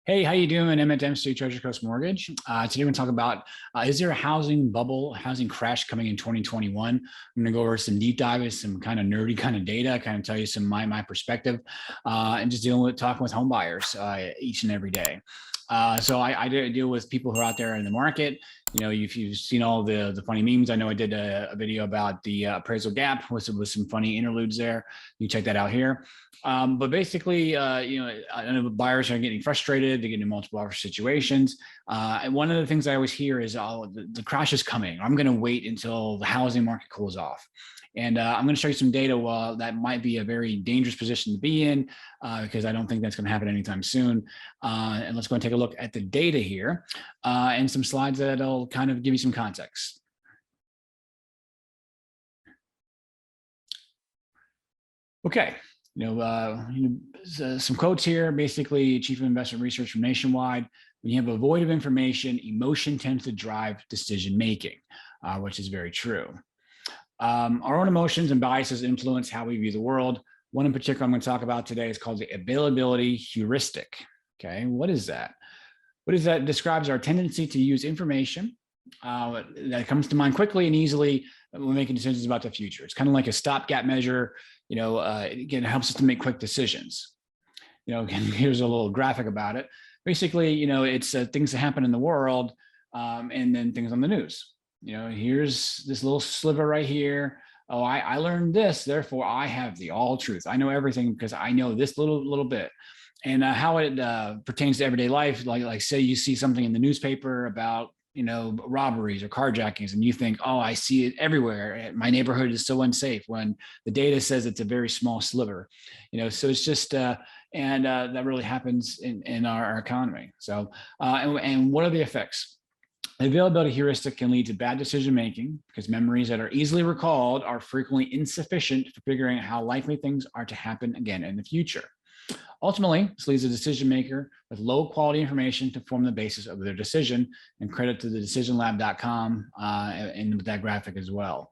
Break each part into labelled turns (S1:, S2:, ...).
S1: Hey, how you doing? Emmett Dempsey, Treasure Coast Mortgage. Today we're going to talk about, is there a housing bubble, housing crash coming in 2021? I'm going to go over some deep dives, some kind of nerdy kind of data, kind of tell you some my perspective, and just talking with home buyers each and every day. So I deal with people who are out there in the market. You know, if you've seen all the funny memes, I know I did a video about the appraisal gap with some funny interludes there. You check that out here. But basically, I know buyers are getting frustrated. They're getting in multiple offer situations. And one of the things I always hear is, "Oh, the crash is coming. I'm going to wait until the housing market cools off." And I'm going to show you some data. Well, that might be a very dangerous position to be in because I don't think that's going to happen anytime soon. And let's go and take a look at the data here and some slides that'll kind of give you some context. Okay. Some quotes here. Basically, Chief of Investment Research from Nationwide. When you have a void of information, emotion tends to drive decision making, which is very true. Our own emotions and biases influence how we view the world. One in particular I'm going to talk about today is called the Availability Heuristic. Okay, what is that? What is that? It describes our tendency to use information that comes to mind quickly and easily when making decisions about the future. It's kind of like a stopgap measure. It helps us to make quick decisions. Here's a little graphic about it. Basically, it's things that happen in the world and then things on the news. Here's this little sliver right here. Oh, I learned this, therefore I have the all truth. I know everything because I know this little bit. And how it pertains to everyday life, like say you see something in the newspaper about robberies or carjackings, and you think, oh, I see it everywhere. My neighborhood is so unsafe, when the data says it's a very small sliver. So it's just and that really happens in our economy. So and what are the effects? The availability heuristic can lead to bad decision making because memories that are easily recalled are frequently insufficient for figuring out how likely things are to happen again in the future. Ultimately, this leads a decision maker with low quality information to form the basis of their decision, and credit to the decisionlab.com and with that graphic as well.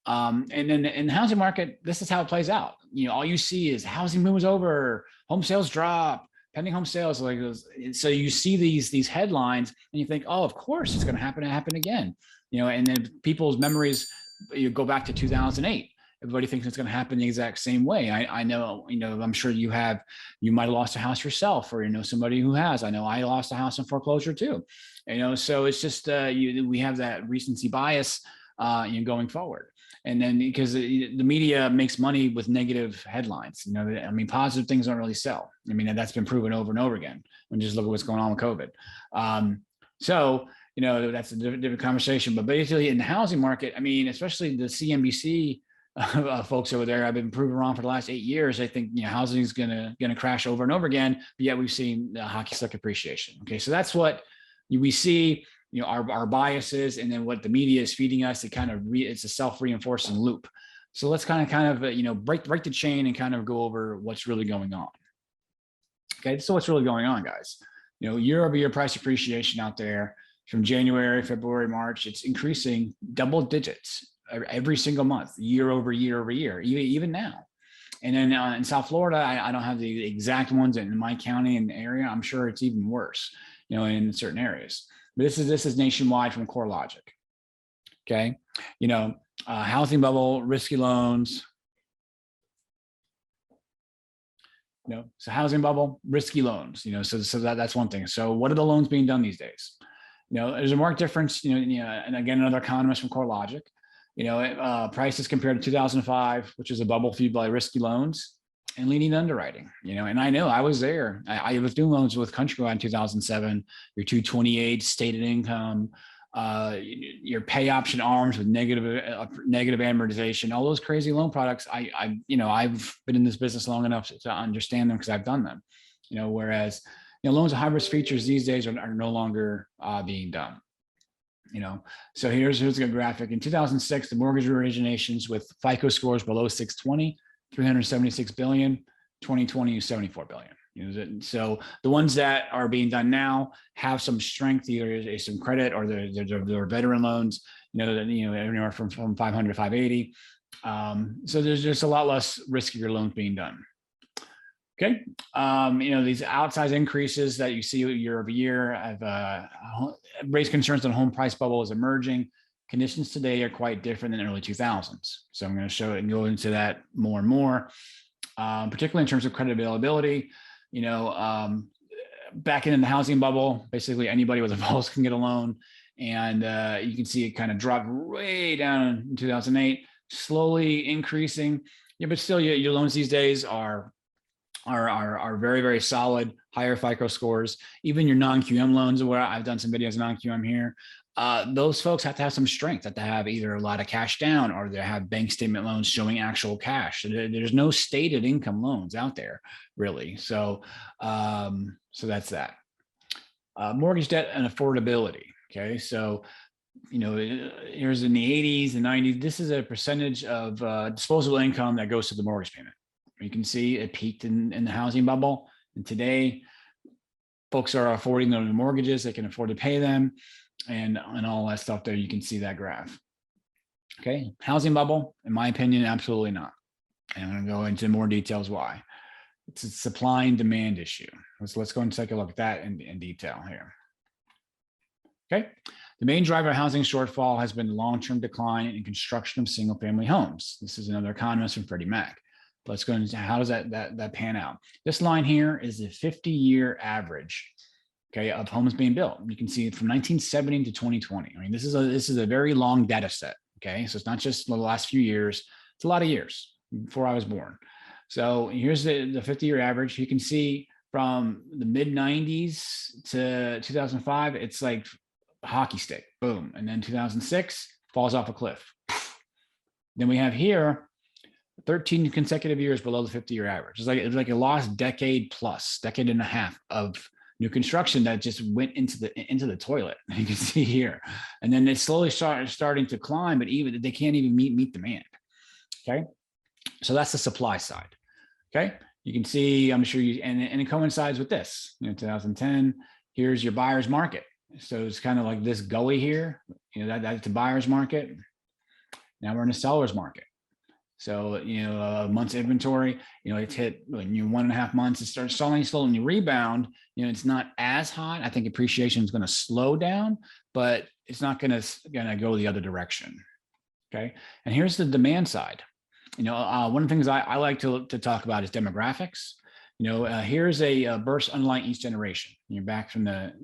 S1: And then in the housing market, this is how it plays out. All you see is housing boom is over, home sales drop, pending home sales. So you see these headlines and you think, oh, of course it's going to happen again. And then people's memories, you go back to 2008. Everybody thinks it's going to happen the exact same way. I know, I'm sure you might have lost a house yourself, or somebody who has. I know I lost a house in foreclosure too. So it's just we have that recency bias going forward. And then because the media makes money with negative headlines, positive things don't really sell. That's been proven over and over again. When just look at what's going on with COVID. That's a different conversation. But basically, in the housing market, especially the CNBC folks over there, I've been proven wrong for the last 8 years. I think housing is gonna crash over and over again, but yet we've seen hockey stick appreciation. Okay, so that's what we see. Our biases, and then what the media is feeding us. It's a self-reinforcing loop. So let's kind of break the chain and kind of go over what's really going on. Okay, so what's really going on, guys? Year-over-year price appreciation out there from January, February, March, it's increasing double digits every single month, year over year, even now. And then in South Florida, I don't have the exact ones in my county and area. I'm sure it's even worse, in certain areas. But this is nationwide from CoreLogic. Okay, housing bubble, risky loans. So housing bubble, risky loans. So that's one thing. So what are the loans being done these days? There's a marked difference. And again, another economist from CoreLogic. Prices compared to 2005, which is a bubble fueled by risky loans and leading underwriting. And I know I was there. I was doing loans with Countrywide in 2007. Your 228 stated income, your pay option arms with negative amortization, all those crazy loan products. I've been in this business long enough to understand them because I've done them. Whereas loans with high risk features these days are no longer being done. So here's a good graphic. In 2006, the mortgage originations with FICO scores below 620, 376 billion, 2020 is 74 billion. So the ones that are being done now have some strength, either some credit or they're veteran loans, anywhere from 500 to 580. So there's just a lot less riskier loans being done. Okay. These outsized increases that you see year over year have raised concerns that a home price bubble is emerging. Conditions today are quite different than the early 2000s. So I'm going to show it and go into that more and more, particularly in terms of credit availability. Back in the housing bubble, basically anybody with a pulse can get a loan. And you can see it kind of dropped way down in 2008, slowly increasing. Yeah, but still your loans these days are very, very solid, higher FICO scores. Even your non-QM loans, where I've done some videos non-QM here, those folks have to have some strength, have to have either a lot of cash down or they have bank statement loans showing actual cash. There's no stated income loans out there, really. So that's that. Mortgage debt and affordability. Okay, so here's in the 80s and 90s. This is a percentage of disposable income that goes to the mortgage payment. You can see it peaked in the housing bubble. And today, folks are affording their mortgages. They can afford to pay them and all that stuff there. You can see that graph. Okay, housing bubble, in my opinion, absolutely not. And I'm going to go into more details why. It's a supply and demand issue. Let's go and take a look at that in detail here. Okay, the main driver of housing shortfall has been long-term decline in construction of single-family homes. This is another economist from Freddie Mac. Let's go into how does that pan out. This line here is the 50-year average, okay, of homes being built. You can see it from 1970 to 2020. I mean, this is a very long data set. Okay, so it's not just the last few years; it's a lot of years before I was born. So here's the 50-year average. You can see from the mid 90s to 2005, it's like a hockey stick, boom, and then 2006 falls off a cliff. Then we have here 13 consecutive years below the 50-year average. It's like a lost decade and a half of new construction that just went into the toilet. You can see here, and then they slowly starting to climb, but even they can't even meet demand. Okay, so that's the supply side. Okay, you can see, I'm sure and it coincides with this. 2010. Here's your buyer's market. So it's kind of like this gully here. That's the buyer's market. Now we're in a seller's market. So, a month's inventory, it's hit when you're 1.5 months, it starts selling slow and you rebound, it's not as hot. I think appreciation is going to slow down, but it's not going to go the other direction. Okay. And here's the demand side. One of the things I like to talk about is demographics. Here's a burst unlike each generation. You're back from the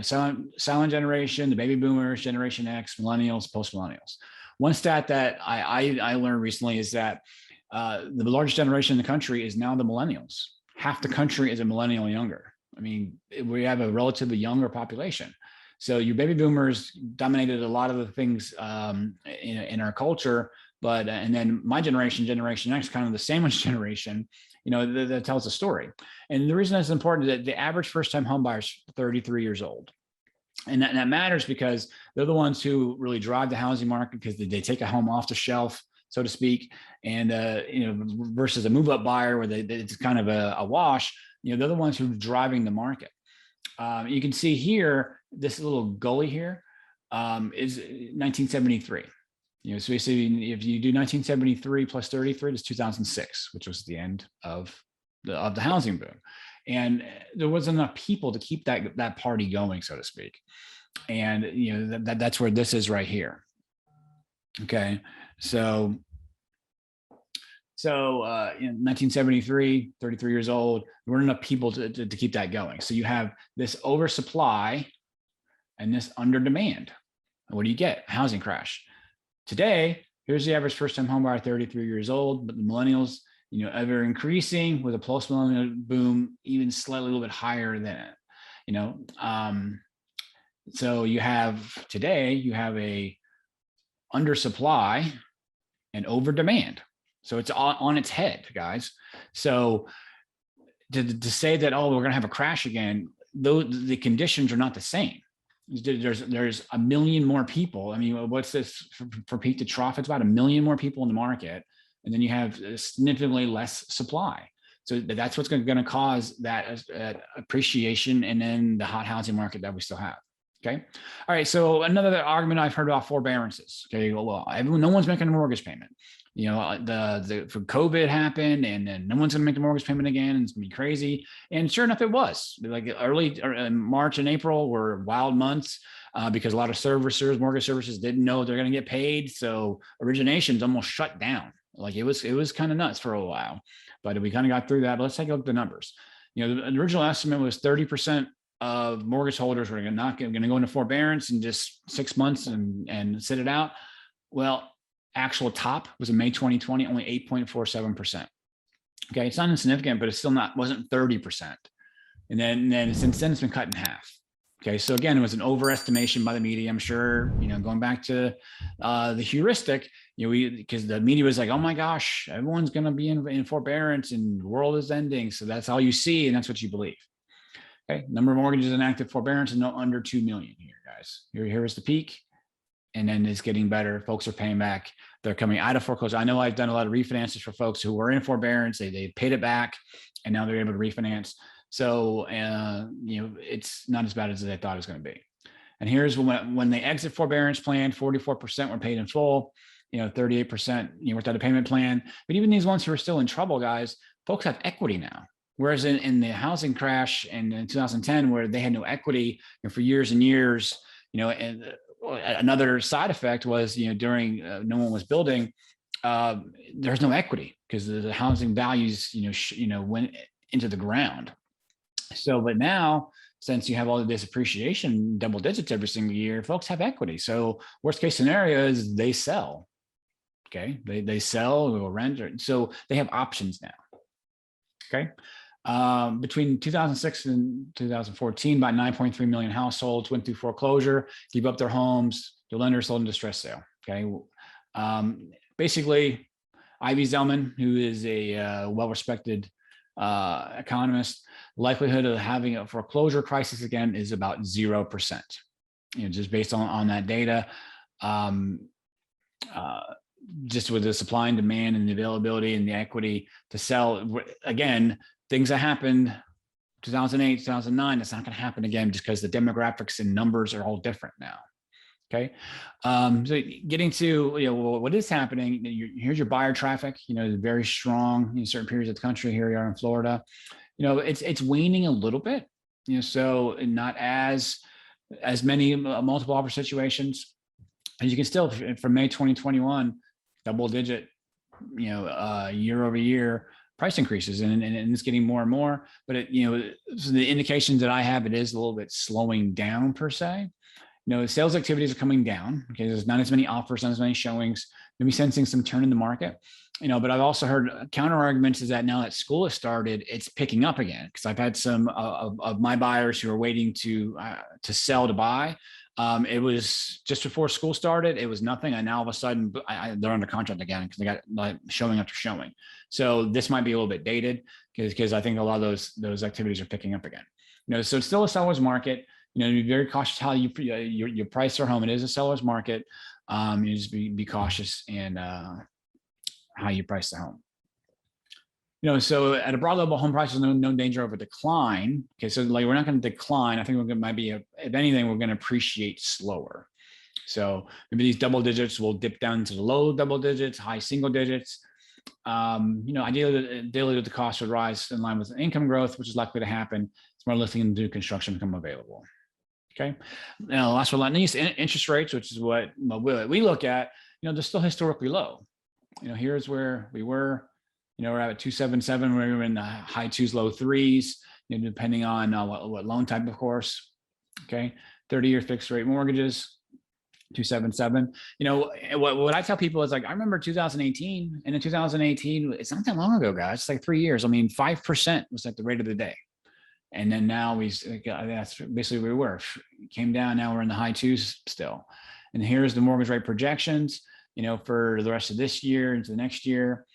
S1: silent generation, the baby boomers, Generation X, millennials, post-millennials. One stat that I learned recently is that the largest generation in the country is now the millennials. Half the country is a millennial and younger. I mean, we have a relatively younger population. So your baby boomers dominated a lot of the things in our culture, but and then my generation, Generation X, kind of the sandwich generation, that tells a story. And the reason that's important is that the average first-time home buyer is 33 years old. And that matters because they're the ones who really drive the housing market because they take a home off the shelf, so to speak, and versus a move-up buyer where it's kind of a wash. They're the ones who are driving the market. You can see here this little gully here is 1973. So basically, if you do 1973 plus 33, it's 2006, which was the end of the housing boom. And there wasn't enough people to keep that party going, so to speak. And that's where this is right here. Okay, so 1973, 33 years old, there weren't enough people to keep that going. So you have this oversupply and this under demand. And what do you get? Housing crash. Today, here's the average first-time homebuyer, 33 years old, but the millennials, ever increasing with a post-millennial boom, even slightly a little bit higher than it. So you have a undersupply and over demand. So it's on its head, guys. So to say that, we're going to have a crash again, though the conditions are not the same. There's a million more people. I mean, what's this for peak to trough? It's about 1 million more people in the market. And then you have significantly less supply. So that's what's going to cause that appreciation and then the hot housing market that we still have. Okay. All right. So another argument I've heard about forbearances. Okay. Well, no one's making a mortgage payment. For COVID happened, and then no one's going to make the mortgage payment again. And it's going to be crazy. And sure enough, it was like early March and April were wild months because a lot of servicers, mortgage services didn't know they're going to get paid. So originations almost shut down. Like it was kind of nuts for a while, but we kind of got through that. But let's take a look at the numbers. The original estimate was 30% of mortgage holders were going to go into forbearance in just 6 months and sit it out. Well, actual top was in May 2020, only 8.47%. Okay, it's not insignificant, but it's still wasn't 30%. And then since then it's been cut in half. Okay, so again, it was an overestimation by the media. I'm sure, going back to the heuristic, because the media was like, oh my gosh, everyone's going to be in forbearance and the world is ending. So that's all you see, and that's what you believe. Okay, number of mortgages in active forbearance is no under 2 million here, guys. Here is the peak, and then it's getting better. Folks are paying back. They're coming out of foreclosure. I know I've done a lot of refinances for folks who were in forbearance. They paid it back, and now they're able to refinance. So, it's not as bad as they thought it was going to be. And here's when they exit forbearance plan, 44% were paid in full. 38% worked out a payment plan. But even these ones who are still in trouble, guys, folks have equity now. Whereas in the housing crash in 2010, where they had no equity for years and years, and another side effect was, during no one was building, there's no equity because the housing values, went into the ground. So, but now, since you have all of this appreciation, double digits every single year, folks have equity. So worst case scenario is they sell. Okay, they sell or rent, so they have options now. Okay. Between 2006 and 2014, about 9.3 million households went through foreclosure, gave up their homes. The lender sold in distress sale. Okay. Basically, Ivy Zelman, who is a well-respected economist, likelihood of having a foreclosure crisis again is about 0%. Just based on that data. Just with the supply and demand and the availability and the equity to sell, again, things that happened 2008, 2009, it's not going to happen again just because the demographics and numbers are all different now. Okay. So getting to, what is happening, here's your buyer traffic, very strong in certain periods of the country. Here we are in Florida, it's waning a little bit, so not as many multiple offer situations. And you can still, from May 2021, double digit, year over year price increases, and it's getting more and more. But so the indications that I have, it is a little bit slowing down per se. Sales activities are coming down. Okay, there's not as many offers, not as many showings. Maybe sensing some turn in the market. But I've also heard counter arguments is that now that school has started, it's picking up again. Because I've had some of my buyers who are waiting to sell to buy. It was just before school started. It was nothing, and now all of a sudden they're under contract again because they got like showing after showing. So this might be a little bit dated because I think a lot of those activities are picking up again. So it's still a seller's market. Be very cautious how you price your home. It is a seller's market. You just be cautious in how you price the home. So at a broad level, home prices, no danger of a decline. Okay, so like we're not going to decline. I think might be, if anything, we're going to appreciate slower. So maybe these double digits will dip down to the low double digits, high single digits. Ideally, the cost would rise in line with income growth, which is likely to happen as more listing and new construction become available. Okay. Now, last but not least, interest rates, which is what we look at. They're still historically low. Here's where we were. We're at 277, where we were in the high twos, low threes, depending on what loan type, of course. Okay, 30-year fixed rate mortgages, 277. What I tell people is, like, I remember 2018, and in 2018, it's not that long ago, guys. It's like 3 years. 5% was at the rate of the day. And then now that's basically where we were. It came down. Now we're in the high twos still. And here's the mortgage rate projections, for the rest of this year into the next year,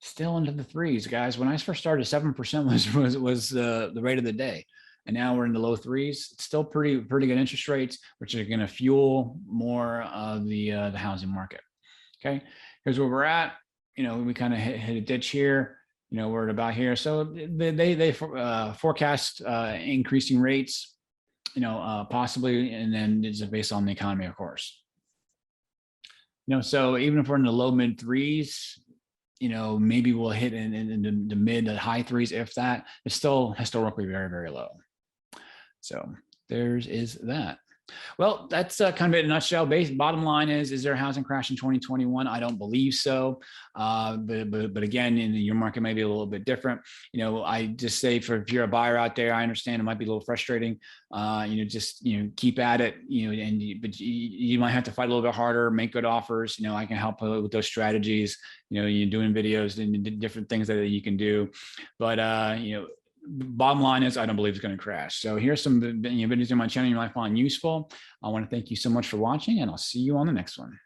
S1: still into the threes, guys. When I first started, 7% was the rate of the day. And now we're in the low threes. It's still pretty good interest rates, which are going to fuel more of the housing market. Okay, here's where we're at. We kind of hit a ditch here. We're at about here. So they forecast increasing rates possibly, and then it's based on the economy, of course. So even if we're in the low mid threes, maybe we'll hit in the mid to high threes. If that, it's still historically very, very low. So is that. Well, that's kind of it in a nutshell. Bottom line is there a housing crash in 2021? I don't believe so. But again, your market may be a little bit different. I just say if you're a buyer out there, I understand it might be a little frustrating. Just keep at it. But you might have to fight a little bit harder, make good offers. I can help with those strategies. You're doing videos and different things that you can do. But bottom line is I don't believe it's going to crash. So here's some videos on my channel you might find useful. I want to thank you so much for watching, and I'll see you on the next one.